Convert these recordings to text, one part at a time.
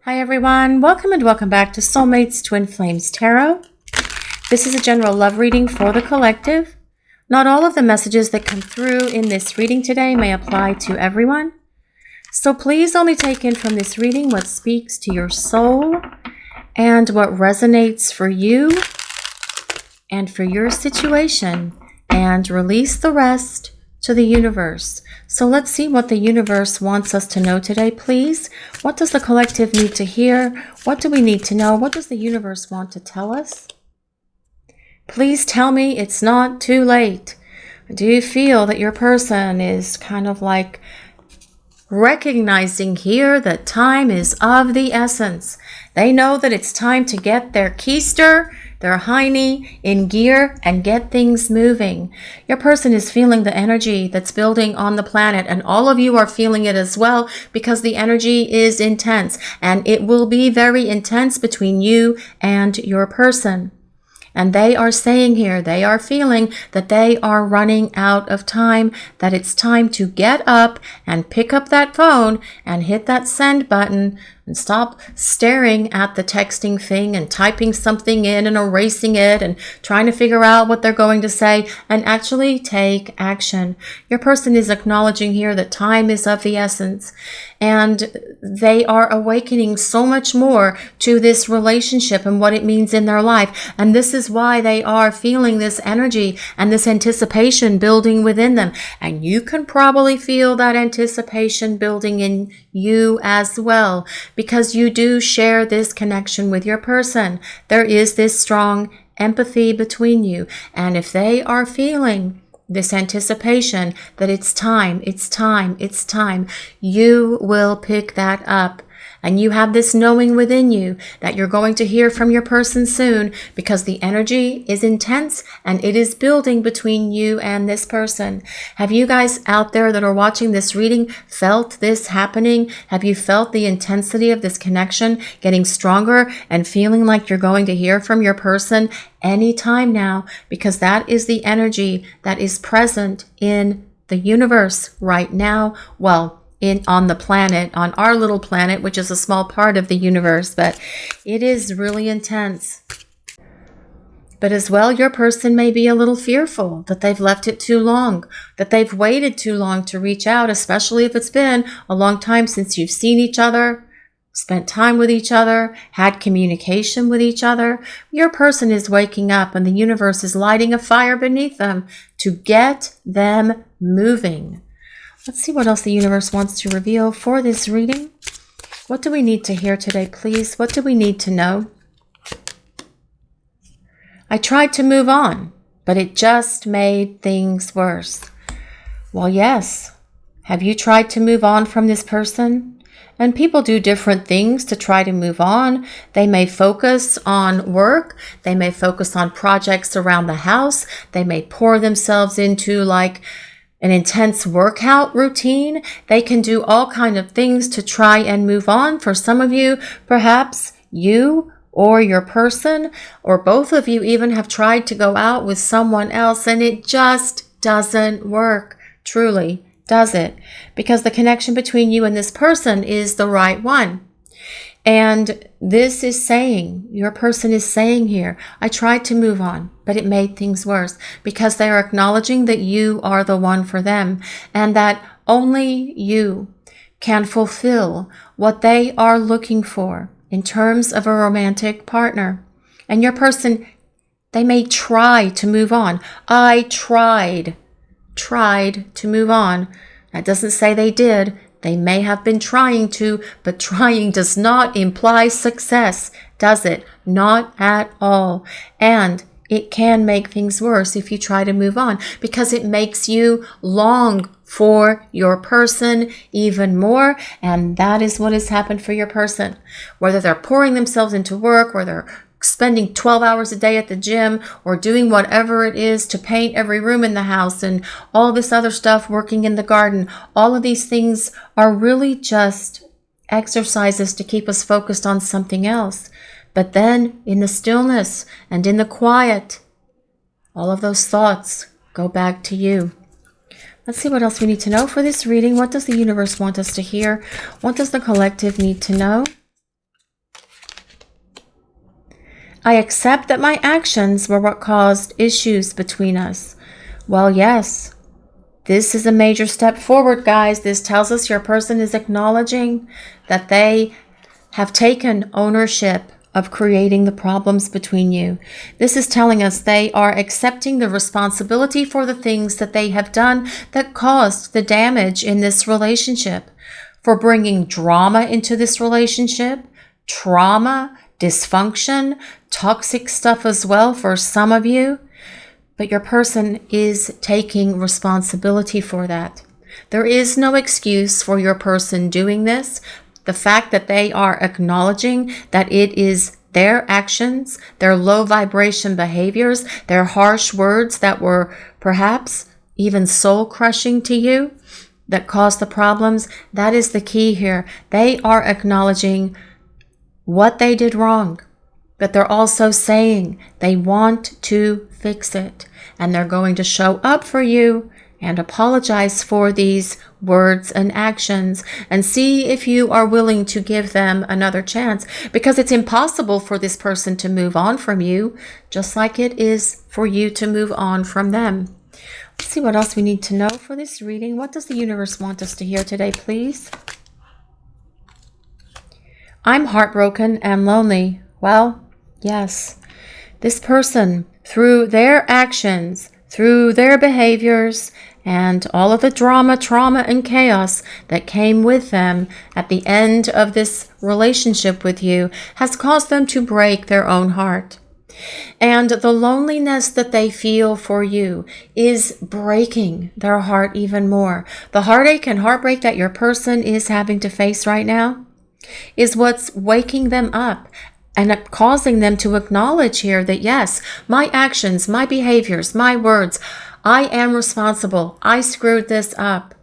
Hi everyone, welcome and welcome back to Soulmates Twin Flames Tarot. This is a general love reading for the collective. Not all of the messages that come through in this reading today may apply to everyone. So please only take in from this reading what speaks to your soul and what resonates for you and for your situation, and release the rest to the universe. So let's see what the universe wants us to know today, please. What does the collective need to hear? What do we need to know? What does the universe want to tell us? Please tell me it's not too late. Do you feel that your person is kind of like recognizing here that time is of the essence? They know that it's time to get their keister, their hiney in gear and get things moving. Your person is feeling the energy that's building on the planet, and all of you are feeling it as well, because the energy is intense and it will be very intense between you and your person. And they are saying here, they are feeling that they are running out of time, that it's time to get up and pick up that phone and hit that send button and stop staring at the texting thing and typing something in and erasing it and trying to figure out what they're going to say, and actually take action. Your person is acknowledging here that time is of the essence, and they are awakening so much more to this relationship and what it means in their life. And this is why they are feeling this energy and this anticipation building within them. And you can probably feel that anticipation building in you as well, because you do share this connection with your person. There is this strong empathy between you. And if they are feeling this anticipation that it's time, it's time, it's time, you will pick that up. And you have this knowing within you that you're going to hear from your person soon, because the energy is intense and it is building between you and this person. Have you guys out there that are watching this reading felt this happening? Have you felt the intensity of this connection getting stronger and feeling like you're going to hear from your person anytime now? Because that is the energy that is present in the universe right now. Well, on the planet, on our little planet, which is a small part of the universe, but it is really intense. But as well, your person may be a little fearful that they've left it too long, that they've waited too long to reach out, especially if it's been a long time since you've seen each other, spent time with each other, had communication with each other. Your person is waking up and the universe is lighting a fire beneath them to get them moving. Let's see what else the universe wants to reveal for this reading. What do we need to hear today, please? What do we need to know? I tried to move on, but it just made things worse. Well, yes. Have you tried to move on from this person? And people do different things to try to move on. They may focus on work. They may focus on projects around the house. They may pour themselves into like an intense workout routine. They can do all kinds of things to try and move on. For some of you, perhaps you or your person, or both of you even, have tried to go out with someone else and it just doesn't work. Truly, does it? Because the connection between you and this person is the right one. And this is saying, your person is saying here, I tried to move on, but it made things worse, because they are acknowledging that you are the one for them and that only you can fulfill what they are looking for in terms of a romantic partner. And your person, they may try to move on. I tried to move on. That doesn't say they did. They may have been trying to, but trying does not imply success, does it? Not at all. And it can make things worse if you try to move on, because it makes you long for your person even more. And that is what has happened for your person. Whether they're pouring themselves into work, or they're spending 12 hours a day at the gym, or doing whatever it is to paint every room in the house and all this other stuff, working in the garden. All of these things are really just exercises to keep us focused on something else. But then in the stillness and in the quiet, all of those thoughts go back to you. Let's see what else we need to know for this reading. What does the universe want us to hear? What does the collective need to know? I accept that my actions were what caused issues between us. Well, yes, this is a major step forward, guys. This tells us your person is acknowledging that they have taken ownership of creating the problems between you. This is telling us they are accepting the responsibility for the things that they have done that caused the damage in this relationship, for bringing drama into this relationship, trauma, dysfunction, toxic stuff as well for some of you. But your person is taking responsibility for that. There is no excuse for your person doing this. The fact that they are acknowledging that it is their actions, their low vibration behaviors, their harsh words that were perhaps even soul crushing to you that caused the problems, that is the key here. They are acknowledging what they did wrong, but they're also saying they want to fix it, and they're going to show up for you and apologize for these words and actions, and see if you are willing to give them another chance, because it's impossible for this person to move on from you, just like it is for you to move on from them. Let's see what else we need to know for this reading. What does the universe want us to hear today, please? I'm heartbroken and lonely. Well, yes, this person, through their actions, through their behaviors, and all of the drama, trauma, and chaos that came with them at the end of this relationship with you, has caused them to break their own heart. And the loneliness that they feel for you is breaking their heart even more. The heartache and heartbreak that your person is having to face right now is what's waking them up and causing them to acknowledge here that, yes, my actions, my behaviors, my words, I am responsible. I screwed this up.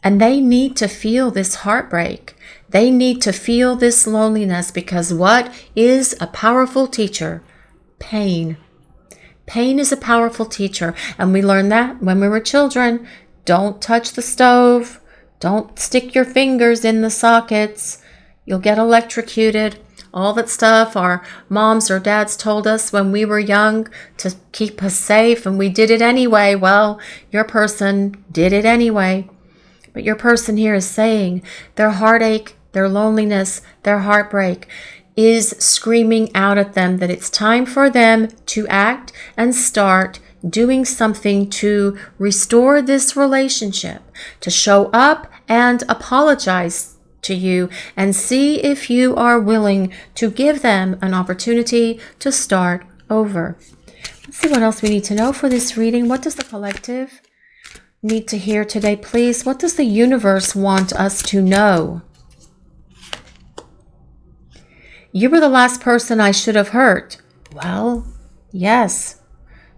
And they need to feel this heartbreak. They need to feel this loneliness, because what is a powerful teacher? Pain. Pain is a powerful teacher. And we learned that when we were children. Don't touch the stove. Don't stick your fingers in the sockets. You'll get electrocuted. All that stuff our moms or dads told us when we were young to keep us safe, and we did it anyway. Well, your person did it anyway. But your person here is saying their heartache, their loneliness, their heartbreak is screaming out at them that it's time for them to act and start doing something to restore this relationship, to show up and apologize to you, and see if you are willing to give them an opportunity to start over. Let's see what else we need to know for this reading. What does the collective need to hear today, please? What does the universe want us to know? You were the last person I should have hurt. Well, yes,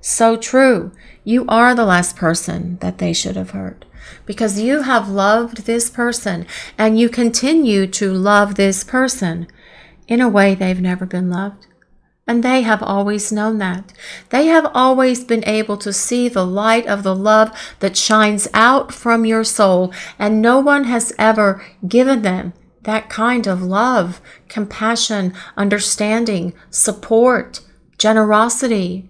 so true. You are the last person that they should have hurt, because you have loved this person and you continue to love this person in a way they've never been loved. And they have always known that. They have always been able to see the light of the love that shines out from your soul, and no one has ever given them that kind of love, compassion, understanding, support, generosity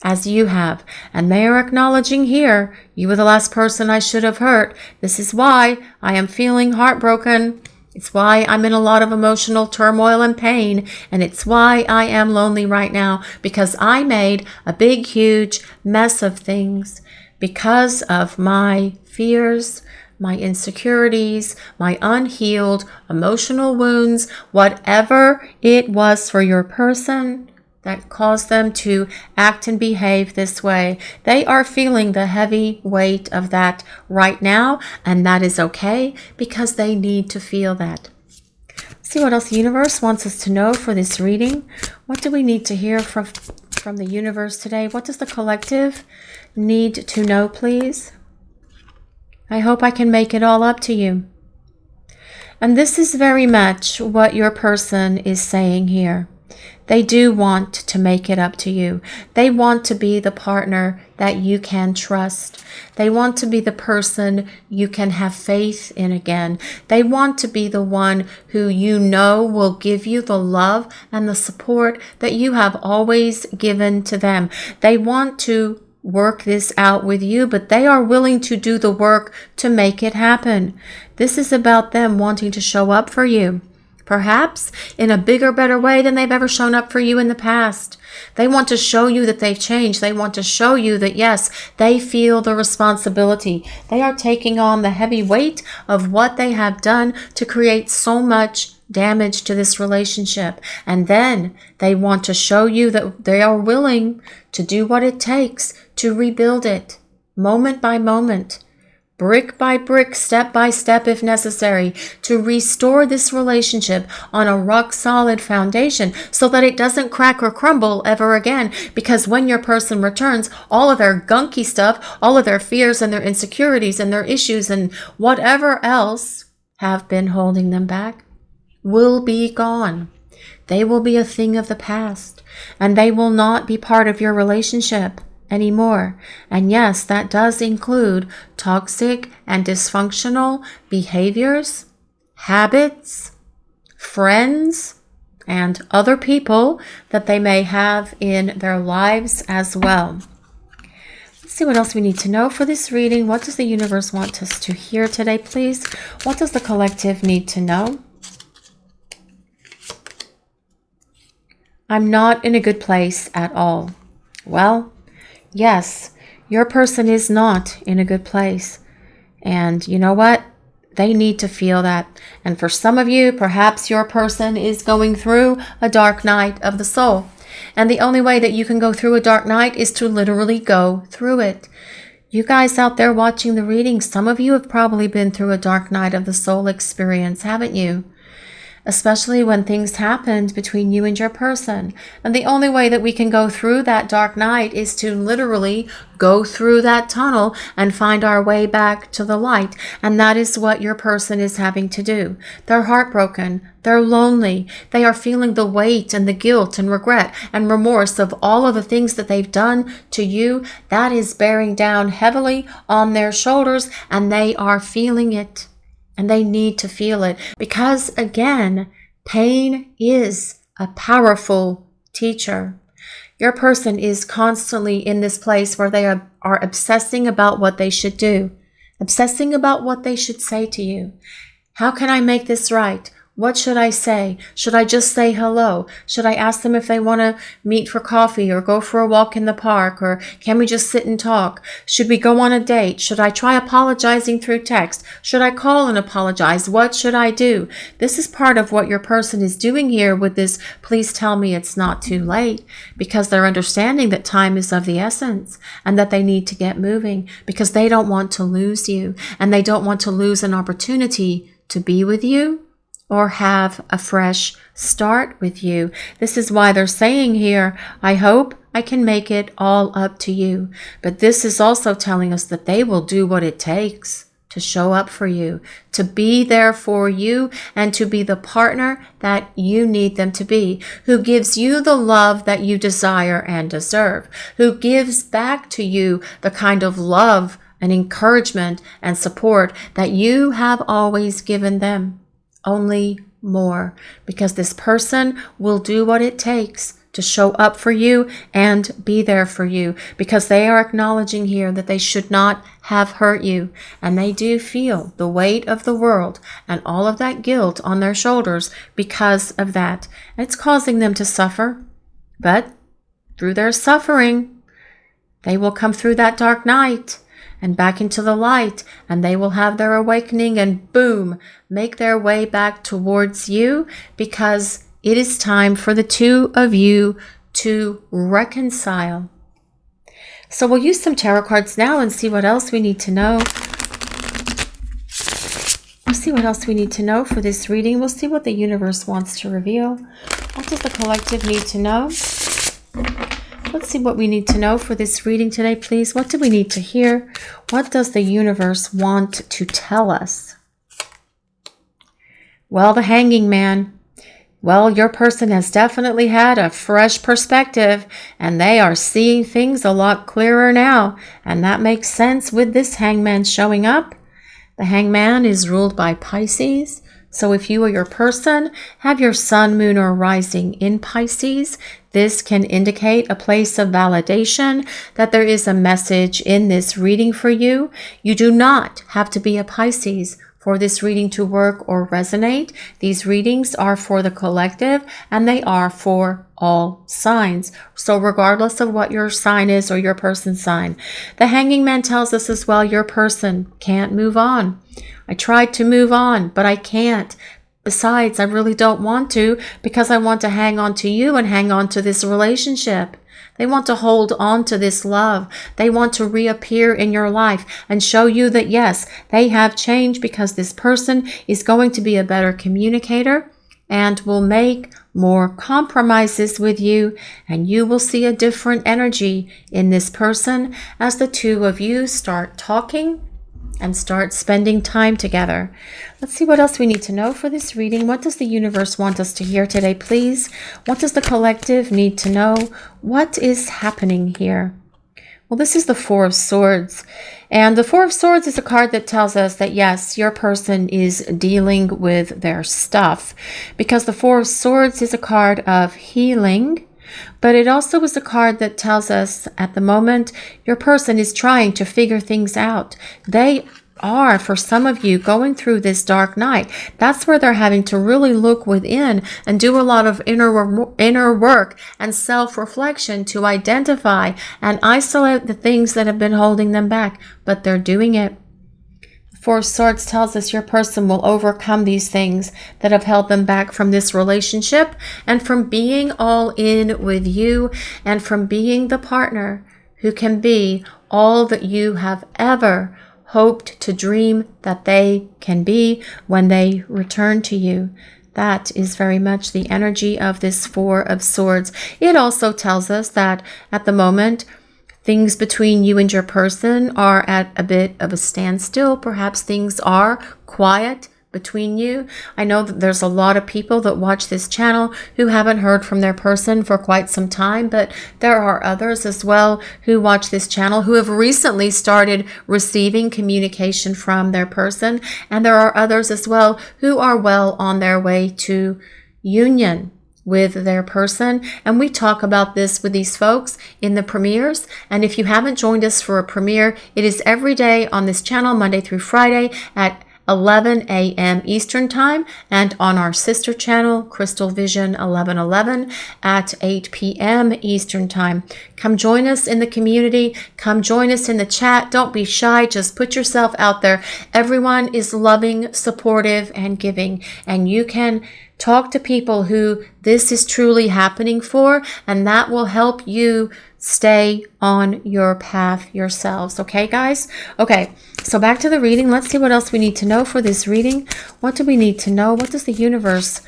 as you have. And they are acknowledging here, you were the last person I should have hurt. This is why I am feeling heartbroken. It's why I'm in a lot of emotional turmoil and pain. And it's why I am lonely right now, because I made a big, huge mess of things because of my fears, my insecurities, my unhealed emotional wounds, whatever it was for your person that caused them to act and behave this way. They are feeling the heavy weight of that right now, and that is okay, because they need to feel that. Let's see what else the universe wants us to know for this reading. What do we need to hear from the universe today? What does the collective need to know, please? I hope I can make it all up to you. And this is very much what your person is saying here. They do want to make it up to you. They want to be the partner that you can trust. They want to be the person you can have faith in again. They want to be the one who you know will give you the love and the support that you have always given to them. They want to work this out with you, but they are willing to do the work to make it happen. This is about them wanting to show up for you. Perhaps in a bigger, better way than they've ever shown up for you in the past. They want to show you that they've changed. They want to show you that, yes, they feel the responsibility. They are taking on the heavy weight of what they have done to create so much damage to this relationship. And then they want to show you that they are willing to do what it takes to rebuild it, moment by moment. Brick by brick, step by step if necessary, to restore this relationship on a rock solid foundation so that it doesn't crack or crumble ever again. Because when your person returns, all of their gunky stuff, all of their fears and their insecurities and their issues and whatever else have been holding them back will be gone. They will be a thing of the past, and they will not be part of your relationship anymore. And yes, that does include toxic and dysfunctional behaviors, habits, friends, and other people that they may have in their lives as well. Let's see what else we need to know for this reading. What does the universe want us to hear today, please? What does the collective need to know? I'm not in a good place at all. Well, yes, your person is not in a good place. And you know what? They need to feel that. And for some of you, perhaps your person is going through a dark night of the soul. And the only way that you can go through a dark night is to literally go through it. You guys out there watching the reading, some of you have probably been through a dark night of the soul experience, haven't you? Especially when things happened between you and your person. And the only way that we can go through that dark night is to literally go through that tunnel and find our way back to the light. And that is what your person is having to do. They're heartbroken. They're lonely. They are feeling the weight and the guilt and regret and remorse of all of the things that they've done to you. That is bearing down heavily on their shoulders, and they are feeling it. And they need to feel it because, again, pain is a powerful teacher. Your person is constantly in this place where they are obsessing about what they should do, obsessing about what they should say to you. How can I make this right? What should I say? Should I just say hello? Should I ask them if they want to meet for coffee or go for a walk in the park? Or can we just sit and talk? Should we go on a date? Should I try apologizing through text? Should I call and apologize? What should I do? This is part of what your person is doing here with this, please tell me it's not too late, because they're understanding that time is of the essence and that they need to get moving because they don't want to lose you and they don't want to lose an opportunity to be with you or have a fresh start with you. This is why they're saying here, I hope I can make it all up to you. But this is also telling us that they will do what it takes to show up for you, to be there for you, and to be the partner that you need them to be, who gives you the love that you desire and deserve, who gives back to you the kind of love and encouragement and support that you have always given them. Only more, because this person will do what it takes to show up for you and be there for you, because they are acknowledging here that they should not have hurt you, and they do feel the weight of the world and all of that guilt on their shoulders because of that. It's causing them to suffer, but through their suffering, they will come through that dark night and back into the light, and they will have their awakening and boom, make their way back towards you, because it is time for the two of you to reconcile. So we'll use some tarot cards now and see what else we need to know. We'll see what else we need to know for this reading. We'll see what the universe wants to reveal. What does the collective need to know? Let's see what we need to know for this reading today, please. What do we need to hear? What does the universe want to tell us? Well, the Hanging Man. Well, your person has definitely had a fresh perspective and they are seeing things a lot clearer now. And that makes sense with this hangman showing up. The hangman is ruled by Pisces. So if you or your person have your sun, moon, or rising in Pisces, this can indicate a place of validation that there is a message in this reading for you. You do not have to be a Pisces for this reading to work or resonate. These readings are for the collective and they are for all signs. So regardless of what your sign is or your person's sign, the Hanging Man tells us as well, your person can't move on. I tried to move on, but I can't. Besides, I really don't want to because I want to hang on to you and hang on to this relationship. They want to hold on to this love. They want to reappear in your life and show you that, yes, they have changed because this person is going to be a better communicator and will make more compromises with you, and you will see a different energy in this person as the two of you start talking and start spending time together. Let's see what else we need to know for this reading. What does the universe want us to hear today, please? What does the collective need to know? What is happening here? Well, this is the Four of Swords. And the Four of Swords is a card that tells us that, yes, your person is dealing with their stuff. Because the Four of Swords is a card of healing. But it also is a card that tells us at the moment your person is trying to figure things out. They are, for some of you, going through this dark night. That's where they're having to really look within and do a lot of inner work and self-reflection to identify and isolate the things that have been holding them back. But they're doing it. Four of Swords tells us your person will overcome these things that have held them back from this relationship and from being all in with you and from being the partner who can be all that you have ever hoped to dream that they can be when they return to you. That is very much the energy of this Four of Swords. It also tells us that at the moment, things between you and your person are at a bit of a standstill. Perhaps things are quiet between you. I know that there's a lot of people that watch this channel who haven't heard from their person for quite some time, but there are others as well who watch this channel who have recently started receiving communication from their person. And there are others as well who are well on their way to union with their person. And we talk about this with these folks in the premieres. And if you haven't joined us for a premiere, it is every day on this channel, Monday through Friday at 11 a.m. Eastern Time, and on our sister channel, Crystal Vision 1111 at 8 p.m. Eastern Time. Come join us in the community. Come join us in the chat. Don't be shy. Just put yourself out there. Everyone is loving, supportive, and giving. And you can talk to people who this is truly happening for, and that will help you stay on your path yourselves. Okay, guys? Okay, so back to the reading. Let's see what else we need to know for this reading. What do we need to know? What does the universe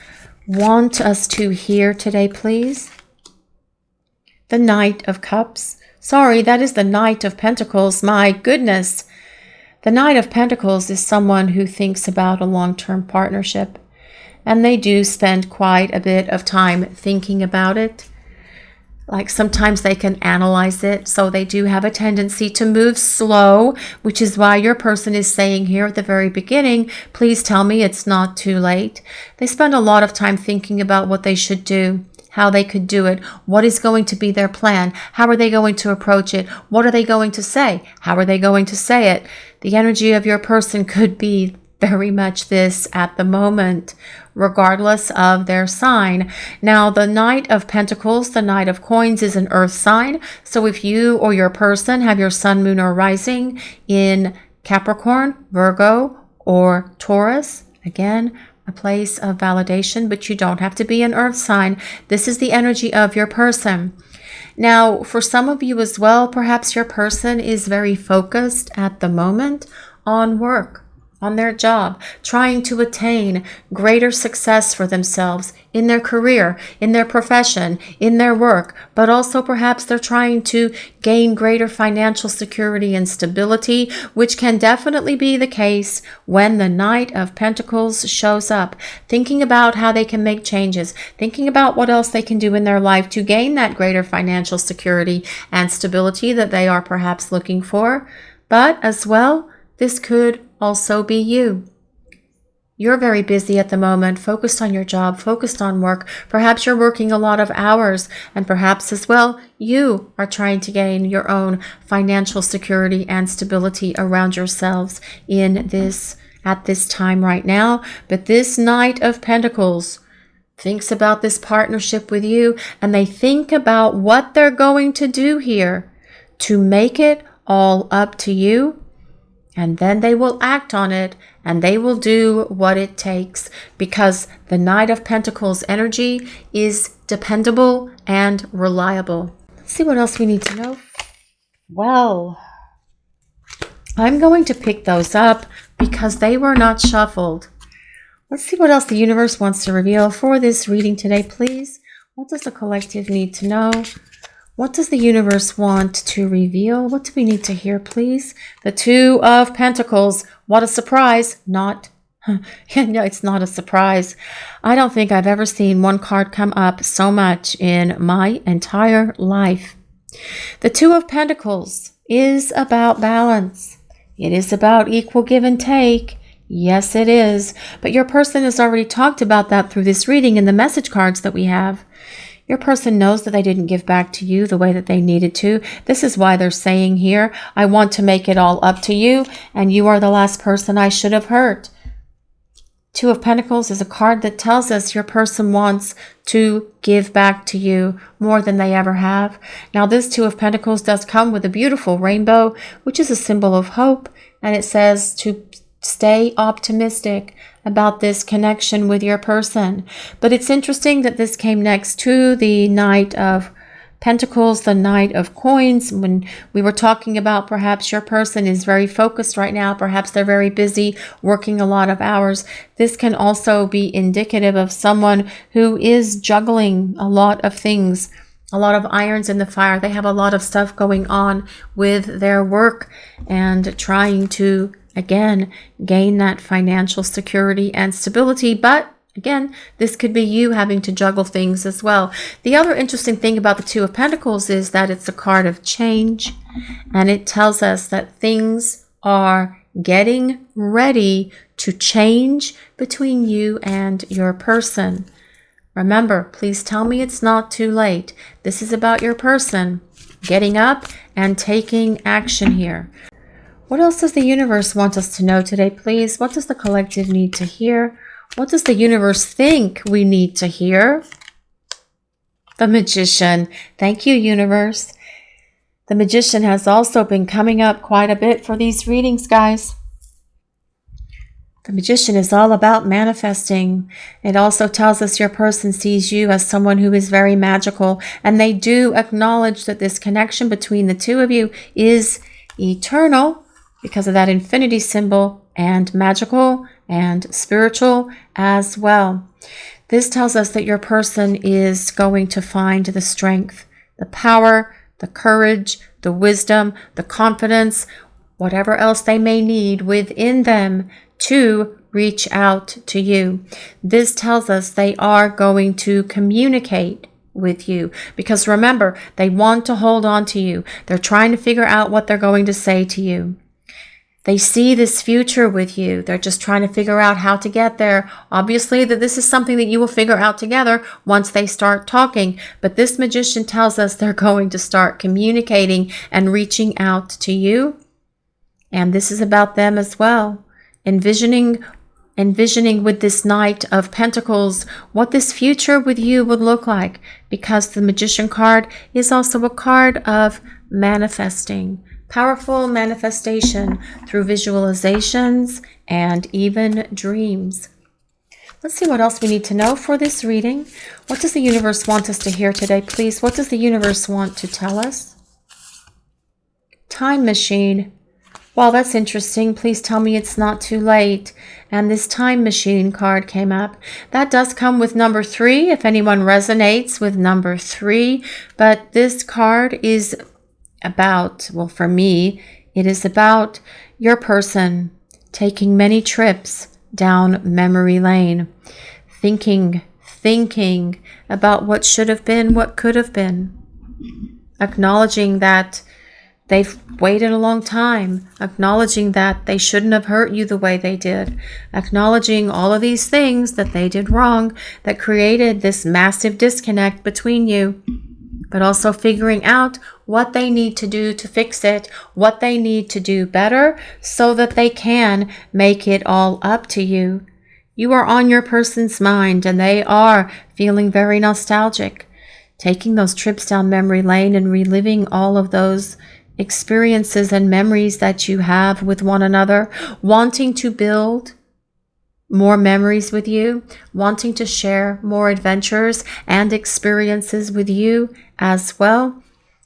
want us to hear today, please? The Knight of Cups. Sorry, that is the Knight of Pentacles. My goodness. The Knight of Pentacles is someone who thinks about a long-term partnership. And they do spend quite a bit of time thinking about it. Like sometimes they can analyze it. So they do have a tendency to move slow, which is why your person is saying here at the very beginning, please tell me it's not too late. They spend a lot of time thinking about what they should do, how they could do it, what is going to be their plan, how are they going to approach it, what are they going to say, how are they going to say it. The energy of your person could be very much this at the moment, regardless of their sign. Now, the Knight of Pentacles, the Knight of Coins, is an earth sign. So if you or your person have your sun, moon, or rising in Capricorn, Virgo, or Taurus, again, a place of validation, but you don't have to be an earth sign. This is the energy of your person. Now, for some of you as well, perhaps your person is very focused at the moment on work. on their job, trying to attain greater success for themselves in their career, in their profession, in their work, but also perhaps they're trying to gain greater financial security and stability, which can definitely be the case when the Knight of Pentacles shows up, thinking about how they can make changes, thinking about what else they can do in their life to gain that greater financial security and stability that they are perhaps looking for. But as well, this could also be you. You're very busy at the moment, focused on your job, focused on work. Perhaps you're working a lot of hours, and perhaps as well, you are trying to gain your own financial security and stability around yourselves at this time right now. But this Knight of Pentacles thinks about this partnership with you, and they think about what they're going to do here to make it all up to you. And then they will act on it, and they will do what it takes, because the Knight of Pentacles energy is dependable and reliable. Let's see what else we need to know. Well, I'm going to pick those up because they were not shuffled. Let's see what else the universe wants to reveal for this reading today, please. What does the collective need to know? What does the universe want to reveal? What do we need to hear, please? The Two of Pentacles. What a surprise. No, it's not a surprise. I don't think I've ever seen one card come up so much in my entire life. The Two of Pentacles is about balance. It is about equal give and take. Yes, it is. But your person has already talked about that through this reading in the message cards that we have. Your person knows that they didn't give back to you the way that they needed to. This is why they're saying here, I want to make it all up to you, and you are the last person I should have hurt. Two of Pentacles is a card that tells us your person wants to give back to you more than they ever have. Now, this Two of Pentacles does come with a beautiful rainbow, which is a symbol of hope, and it says to stay optimistic about this connection with your person. But it's interesting that this came next to the Knight of Pentacles, the Knight of Coins, when we were talking about perhaps your person is very focused right now, perhaps they're very busy working a lot of hours. This can also be indicative of someone who is juggling a lot of things, a lot of irons in the fire. They have a lot of stuff going on with their work and trying to again, gain that financial security and stability. But again, this could be you having to juggle things as well. The other interesting thing about the Two of Pentacles is that it's a card of change, and it tells us that things are getting ready to change between you and your person. Remember, please tell me it's not too late. This is about your person getting up and taking action here. What else does the universe want us to know today, please? What does the collective need to hear? What does the universe think we need to hear? The Magician. Thank you, universe. The Magician has also been coming up quite a bit for these readings, guys. The Magician is all about manifesting. It also tells us your person sees you as someone who is very magical, and they do acknowledge that this connection between the two of you is eternal, because of that infinity symbol, and magical and spiritual as well. This tells us that your person is going to find the strength, the power, the courage, the wisdom, the confidence, whatever else they may need within them to reach out to you. This tells us they are going to communicate with you, because remember, they want to hold on to you. They're trying to figure out what they're going to say to you. They see this future with you. They're just trying to figure out how to get there. Obviously, that this is something that you will figure out together once they start talking. But this Magician tells us they're going to start communicating and reaching out to you. And this is about them as well. Envisioning with this Knight of Pentacles what this future with you would look like. Because the Magician card is also a card of manifesting. Powerful manifestation through visualizations and even dreams. Let's see what else we need to know for this reading. What does the universe want us to hear today, please? What does the universe want to tell us? Time machine. Well, that's interesting. Please tell me it's not too late. And this time machine card came up. That does come with number 3, if anyone resonates with number 3. But this card is about, well, for me, it is about your person taking many trips down memory lane, thinking about what should have been, what could have been, acknowledging that they've waited a long time, acknowledging that they shouldn't have hurt you the way they did, acknowledging all of these things that they did wrong that created this massive disconnect between you, but also figuring out what they need to do to fix it, what they need to do better so that they can make it all up to you. You are on your person's mind and they are feeling very nostalgic, taking those trips down memory lane and reliving all of those experiences and memories that you have with one another, wanting to build more memories with you, wanting to share more adventures and experiences with you as well.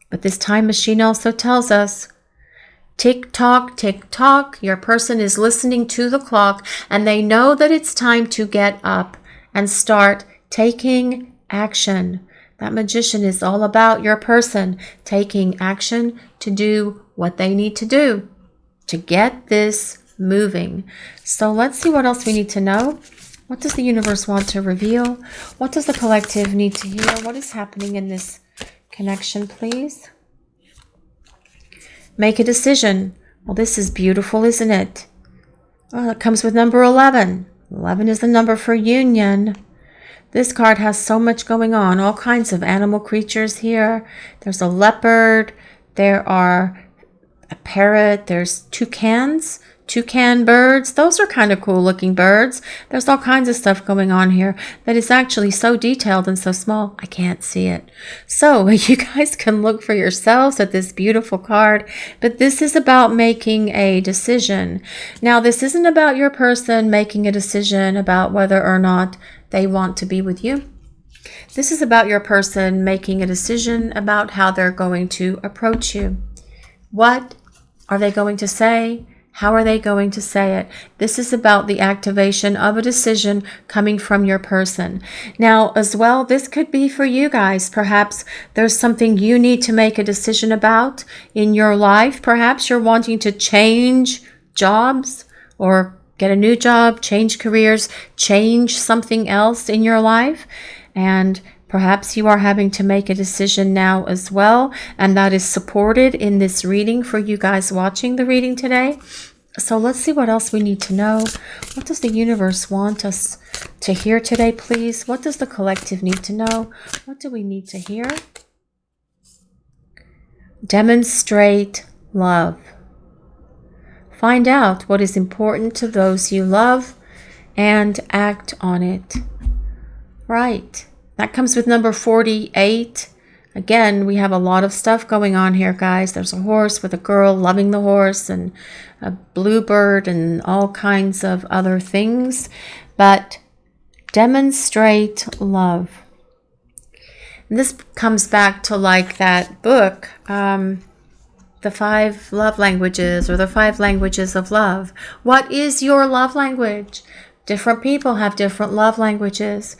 But this time machine also tells us, tick tock, your person is listening to the clock and they know that it's time to get up and start taking action. That magician is all about your person taking action to do what they need to do to get this moving. So let's see what else we need to know. What does the universe want to reveal? What does the collective need to hear? What is happening in this connection, please? Make a decision. Well, this is beautiful, isn't it? Well, it comes with number 11. 11 is the number for union. This card has so much going on. All kinds of animal creatures here. There's a leopard. There are a parrot. There's toucan birds. Those are kind of cool looking birds. There's all kinds of stuff going on here that is actually so detailed and so small I can't see it. So you guys can look for yourselves at this beautiful card, but this is about making a decision. Now, this isn't about your person making a decision about whether or not they want to be with you. This is about your person making a decision about how they're going to approach you. What are they going to say? How are they going to say it? This is about the activation of a decision coming from your person. Now, as well, this could be for you guys. Perhaps there's something you need to make a decision about in your life. Perhaps you're wanting to change jobs or get a new job, change careers, change something else in your life. And perhaps you are having to make a decision now as well, and that is supported in this reading for you guys watching the reading today. So let's see what else we need to know. What does the universe want us to hear today, please? What does the collective need to know? What do we need to hear? Demonstrate love. Find out what is important to those you love and act on it. Right. That comes with number 48. Again, we have a lot of stuff going on here, guys. There's a horse with a girl loving the horse and a bluebird and all kinds of other things. But demonstrate love. And this comes back to like that book, The 5 Love Languages or the 5 Languages of Love. What is your love language? Different people have different love languages.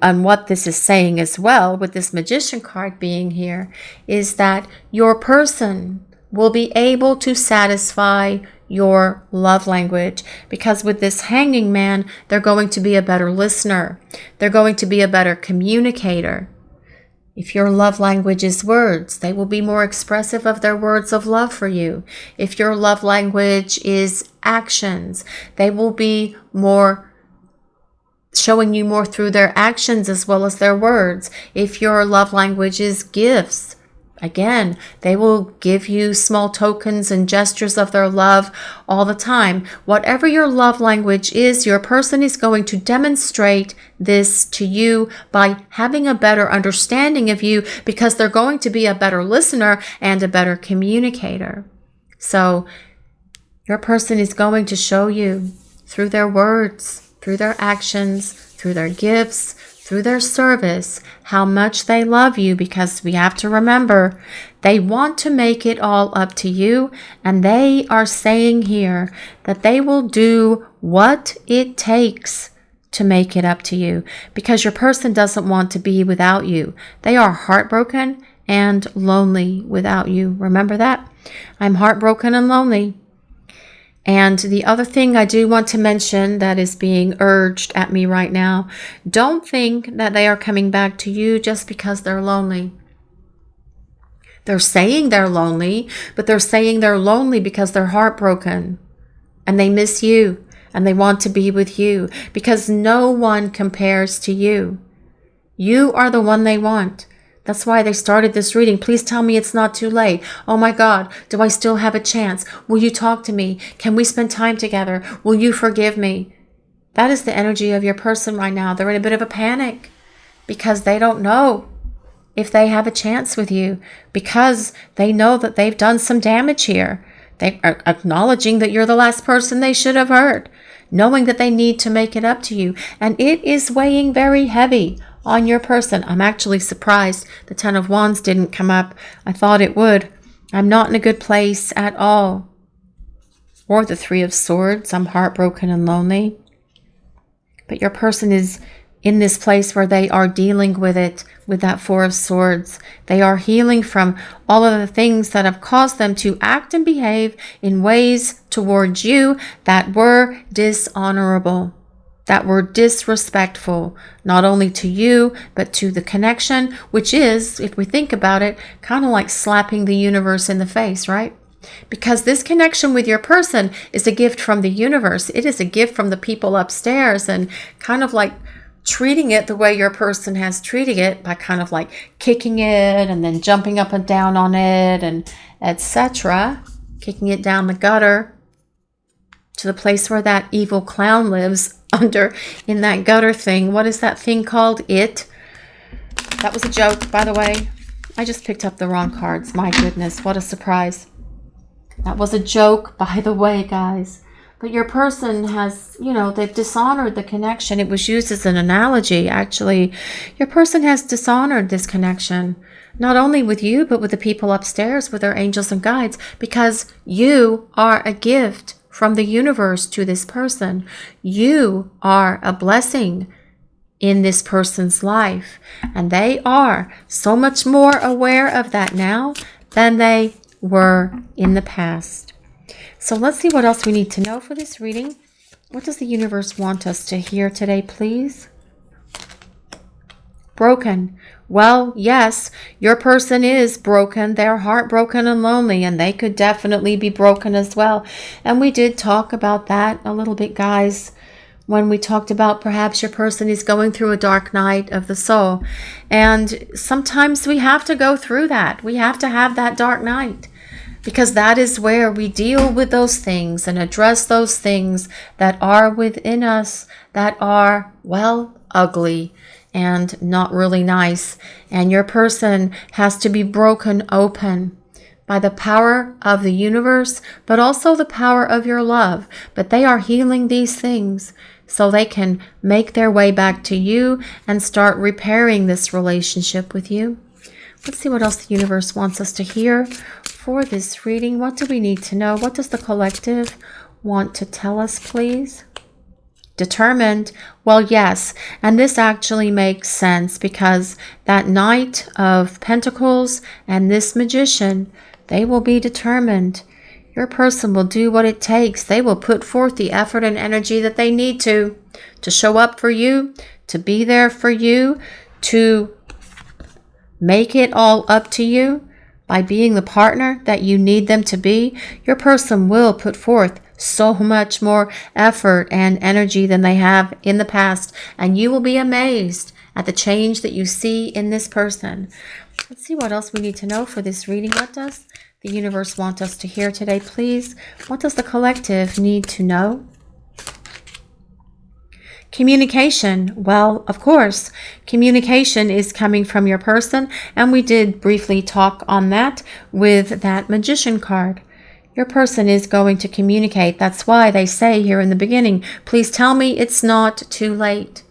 And what this is saying as well, with this magician card being here, is that your person will be able to satisfy your love language. Because with this hanging man, they're going to be a better listener. They're going to be a better communicator. If your love language is words, they will be more expressive of their words of love for you. If your love language is actions, they will be more showing you more through their actions as well as their words. If your love language is gifts, again, they will give you small tokens and gestures of their love all the time. Whatever your love language is, your person is going to demonstrate this to you by having a better understanding of you, because they're going to be a better listener and a better communicator. So your person is going to show you through their words, through their actions, through their gifts, through their service, how much they love you, because we have to remember They want to make it all up to you, and they are saying here that they will do what it takes to make it up to you, because your person doesn't want to be without you. They are heartbroken and lonely without you. Remember that? I'm heartbroken and lonely. And the other thing I do want to mention that is being urged at me right now, don't think that they are coming back to you just because they're lonely. They're saying they're lonely, but they're saying they're lonely because they're heartbroken and they miss you and they want to be with you, because no one compares to you. You are the one they want. That's why they started this reading. Please tell me it's not too late. Oh my God, do I still have a chance? Will you talk to me? Can we spend time together? Will you forgive me? That is the energy of your person right now. They're in a bit of a panic because they don't know if they have a chance with you, because they know that they've done some damage here. They are acknowledging that you're the last person they should have heard, knowing that they need to make it up to you. And it is weighing very heavy on your person. I'm actually surprised the Ten of Wands didn't come up. I thought it would. I'm not in a good place at all. Or the Three of Swords. I'm heartbroken and lonely. But your person is in this place where they are dealing with it with that Four of Swords. They are healing from all of the things that have caused them to act and behave in ways towards you that were dishonorable, that were disrespectful, not only to you, but to the connection, which is, if we think about it, kind of like slapping the universe in the face, right? Because this connection with your person is a gift from the universe. It is a gift from the people upstairs, and kind of like treating it the way your person has treated it, by kind of like kicking it and then jumping up and down on it and etc., kicking it down the gutter to the place where that evil clown lives under, in that gutter thing. What is that thing called? It. That was a joke, by the way. I just picked up the wrong cards. My goodness, what a surprise. That was a joke, by the way, guys. But your person has, they've dishonored the connection. It was used as an analogy, actually. Your person has dishonored this connection, not only with you, but with the people upstairs, with their angels and guides, because you are a gift from the universe to this person. You are a blessing in this person's life. And they are so much more aware of that now than they were in the past. So let's see what else we need to know for this reading. What does the universe want us to hear today, please? Broken. Well, yes, your person is broken. They're heartbroken and lonely, and they could definitely be broken as well. And we did talk about that a little bit, guys, when we talked about perhaps your person is going through a dark night of the soul. And sometimes we have to go through that. We have to have that dark night, because that is where we deal with those things and address those things that are within us that are, well, ugly and not really nice. And your person has to be broken open by the power of the universe, but also the power of your love. But they are healing these things so they can make their way back to you and start repairing this relationship with you. Let's see what else the universe wants us to hear for this reading. What do we need to know? What does the collective want to tell us, please? Determined. Well, yes, and this actually makes sense, because that Knight of Pentacles and this Magician, they will be determined. Your person will do what it takes. They will put forth the effort and energy that they need to show up for you, to be there for you, to make it all up to you by being the partner that you need them to be. Your person will put forth so much more effort and energy than they have in the past, and you will be amazed at the change that you see in this person. Let's see what else we need to know for this reading. What does the universe want us to hear today, please? What does the collective need to know? Communication. Well, of course, communication is coming from your person, and we did briefly talk on that with that Magician card. Your person is going to communicate. That's why they say here in the beginning, please tell me it's not too late.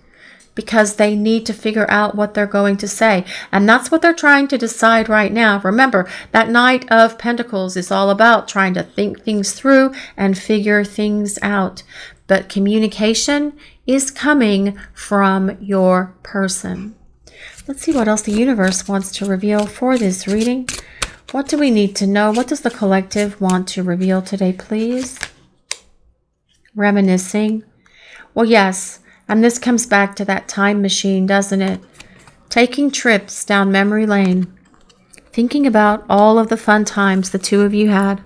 because they need to figure out what they're going to say. And that's what they're trying to decide right now. Remember, that Knight of Pentacles is all about trying to think things through and figure things out. But communication is coming from your person. Let's see what else the universe wants to reveal for this reading. What do we need to know? What does the collective want to reveal today, please? Reminiscing. Well, yes, and this comes back to that time machine, doesn't it? Taking trips down memory lane. Thinking about all of the fun times the two of you had.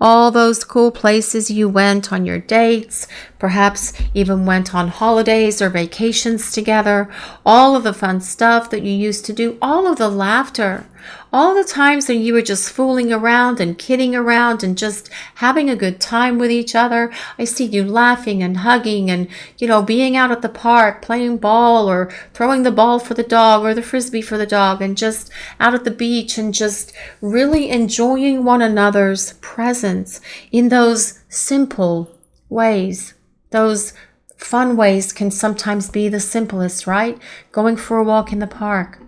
All those cool places you went on your dates, perhaps even went on holidays or vacations together, all of the fun stuff that you used to do, all of the laughter, all the times when you were just fooling around and kidding around and just having a good time with each other. I see you laughing and hugging and, being out at the park, playing ball or throwing the ball for the dog or the frisbee for the dog, and just out at the beach and just really enjoying one another's presence in those simple ways. Those fun ways can sometimes be the simplest, right? Going for a walk in the park,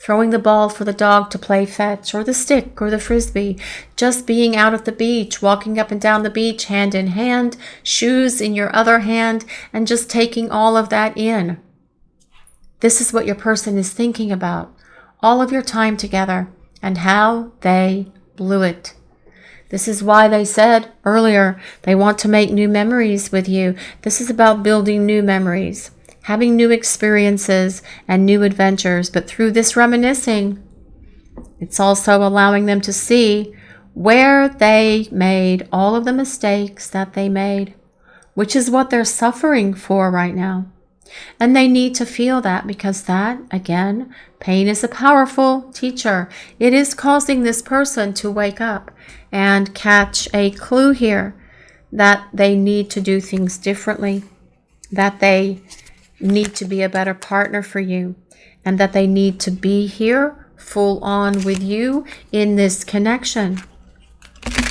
throwing the ball for the dog to play fetch, or the stick or the frisbee, just being out at the beach, walking up and down the beach hand in hand, shoes in your other hand, and just taking all of that in. This is what your person is thinking about, all of your time together and how they blew it. This is why they said earlier they want to make new memories with you. This is about building new memories, having new experiences and new adventures. But through this reminiscing, it's also allowing them to see where they made all of the mistakes that they made, which is what they're suffering for right now. And they need to feel that, because that, again, pain is a powerful teacher. It is causing this person to wake up and catch a clue here that they need to do things differently, that they need to be a better partner for you, and that they need to be here full on with you in this connection.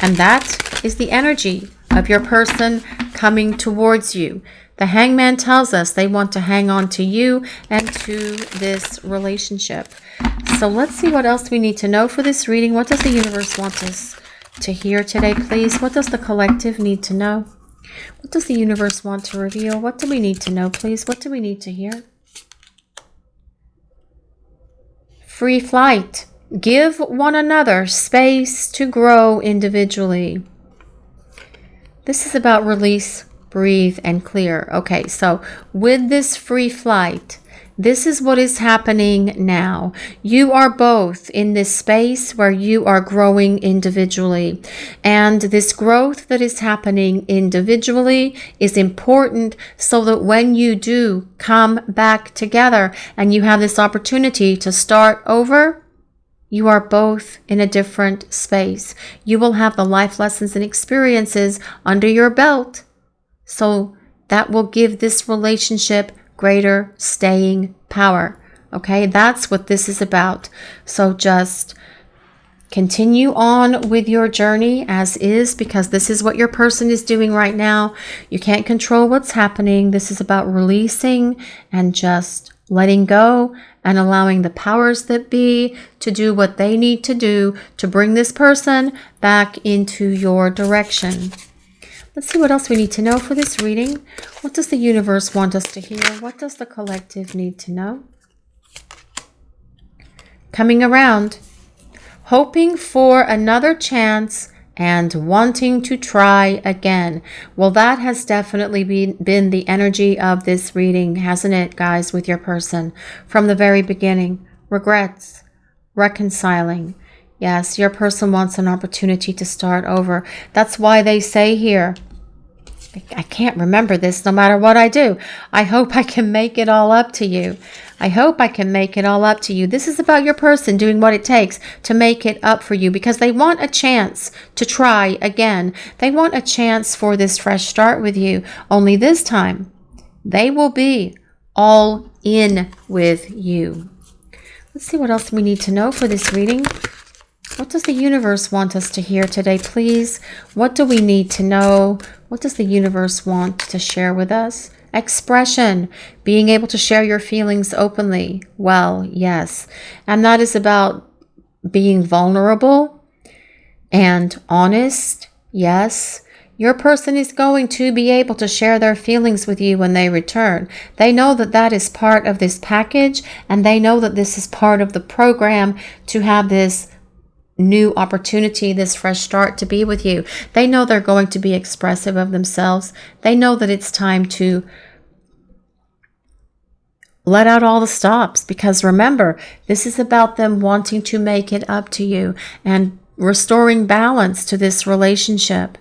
And that is the energy of your person coming towards you. The Hangman tells us they want to hang on to you and to this relationship. So let's see what else we need to know for this reading. What does the universe want us to hear today, please? What does the collective need to know? What does the universe want to reveal? What do we need to know, please? What do we need to hear? Free flight. Give one another space to grow individually. This is about release, breathe, and clear. Okay, so with this free flight, this is what is happening now. You are both in this space where you are growing individually. And this growth that is happening individually is important so that when you do come back together and you have this opportunity to start over, you are both in a different space. You will have the life lessons and experiences under your belt. So that will give this relationship greater staying power. Okay, that's what this is about. So just continue on with your journey as is, because this is what your person is doing right now. You can't control what's happening. This is about releasing and just letting go and allowing the powers that be to do what they need to do to bring this person back into your direction. Let's see what else we need to know for this reading. What does the universe want us to hear? What does the collective need to know? Coming around, hoping for another chance and wanting to try again. Well, that has definitely been the energy of this reading, hasn't it, guys, with your person from the very beginning. Regrets, reconciling. Yes, your person wants an opportunity to start over. That's why they say here, I can't remember this no matter what I do. I hope I can make it all up to you. I hope I can make it all up to you. This is about your person doing what it takes to make it up for you, because they want a chance to try again. They want a chance for this fresh start with you. Only this time, they will be all in with you. Let's see what else we need to know for this reading. What does the universe want us to hear today, please? What do we need to know? What does the universe want to share with us expression, being able to share your feelings openly. Well, yes. And that is about being vulnerable and honest. Yes. Your person is going to be able to share their feelings with you when they return. They know that that is part of this package, and they know that this is part of the program to have this new opportunity, this fresh start to be with you. They know they're going to be expressive of themselves. They know that it's time to let out all the stops, because remember, this is about them wanting to make it up to you and restoring balance to this relationship.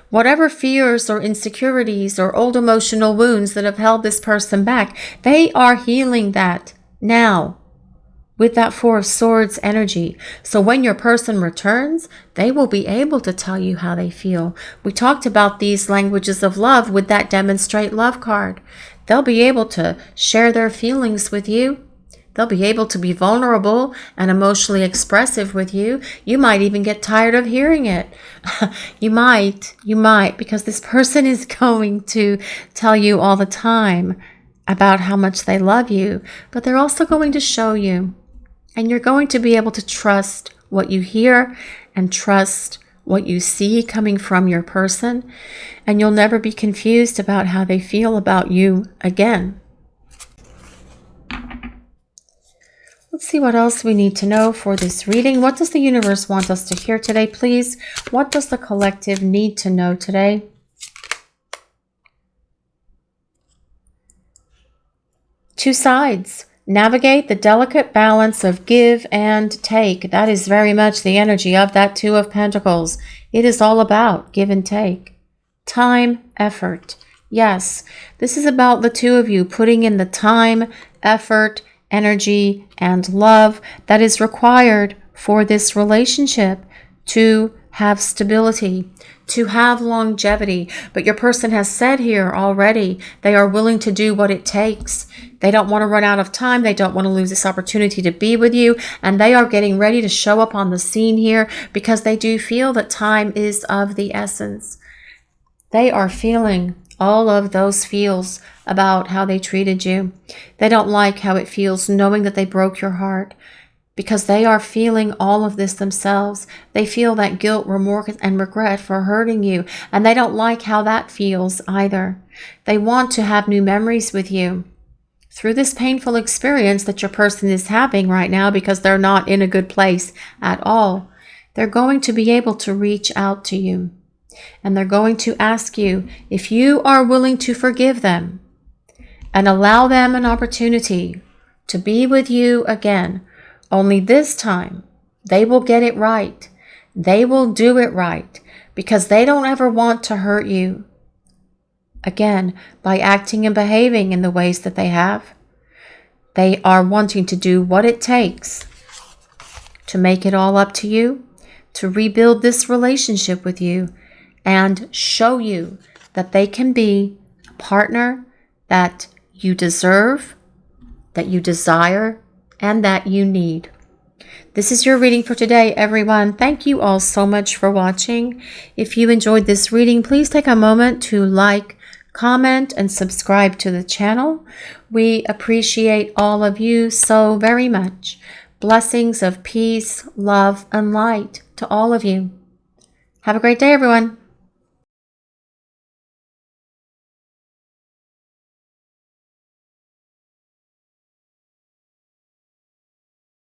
Whatever fears or insecurities or old emotional wounds that have held this person back, they are healing that now with that Four of Swords energy. So when your person returns, they will be able to tell you how they feel. We talked about these languages of love with that Demonstrate Love card. They'll be able to share their feelings with you. They'll be able to be vulnerable and emotionally expressive with you. You might even get tired of hearing it. You might, because this person is going to tell you all the time about how much they love you, but they're also going to show you. And you're going to be able to trust what you hear and trust what you see coming from your person. And you'll never be confused about how they feel about you again. Let's see what else we need to know for this reading. What does the universe want us to hear today, please? What does the collective need to know today? Two sides. Navigate the delicate balance of give and take. That is very much the energy of that Two of Pentacles. It is all about give and take. Time, effort. Yes, this is about the two of you putting in the time, effort, energy, and love that is required for this relationship to have stability, to have longevity. But your person has said here already, they are willing to do what it takes. They don't want to run out of time. They don't want to lose this opportunity to be with you. And they are getting ready to show up on the scene here because they do feel that time is of the essence. They are feeling all of those feels about how they treated you. They don't like how it feels knowing that they broke your heart, because they are feeling all of this themselves. They feel that guilt, remorse, and regret for hurting you, and they don't like how that feels either. They want to have new memories with you through this painful experience that your person is having right now, because they're not in a good place at all. They're going to be able to reach out to you. And they're going to ask you if you are willing to forgive them and allow them an opportunity to be with you again. Only this time, they will get it right. They will do it right, because they don't ever want to hurt you again by acting and behaving in the ways that they have. They are wanting to do what it takes to make it all up to you, to rebuild this relationship with you, and show you that they can be a partner that you deserve, that you desire, and that you need. This is your reading for today, everyone. Thank you all so much for watching. If you enjoyed this reading, please take a moment to like, comment, and subscribe to the channel. We appreciate all of you so very much. Blessings of peace, love, and light to all of you. Have a great day, everyone.